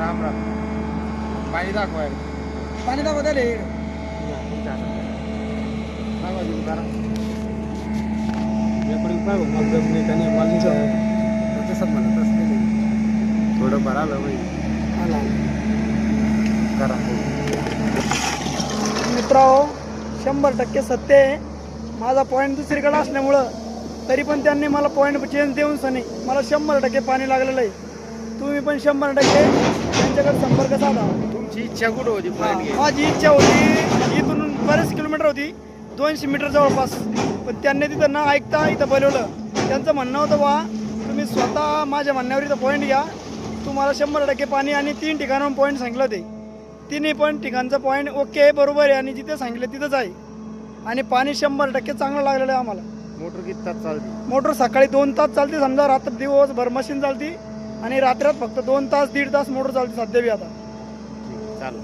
राम राम. पाणी दाखवायला. पाणी दाखवता रे. थोडं बरं आलं बाई. करा. मित्रांनो 100% सत्य आहे. माझा पॉईंट दुसरीकडे असल्यामुळं तरी पण त्यांनी मला पॉईंट चेंज देऊन सनी मला 100% पाणी लागलेलं आहे. तुम्ही पण 100% त्यांच्याकडे संपर्क साधा. तुमची इच्छा कुठं होती पाणी घ्यायची? माझी इच्छा होती, इथून बरेच किलोमीटर होती, 200 मीटर जवळपास, पण त्यांनी तिथं न ऐकता इथं बोलवलं. त्यांचं म्हणणं होतं बा तुम्ही स्वतः माझ्या म्हणण्यावर इथं पॉईंट घ्या, तुम्हाला 100% पाणी, आणि 3 ठिकाणाहून पॉईंट सांगितलं होते. तिन्ही पण ठिकाणचं पॉईंट ओके बरोबर आहे, आणि जिथे सांगितलं तिथंच आहे, आणि पाणी 100% चांगलं लागलेलं आहे आम्हाला. मोटर किती तास चालते? मोटर सकाळी 2 तास चालते, समजा रात्र दिवसभर मशीन चालते, आणि रात्रात फक्त 2 तास 1.5 तास मोटर चालते सध्या बी आता. चालू.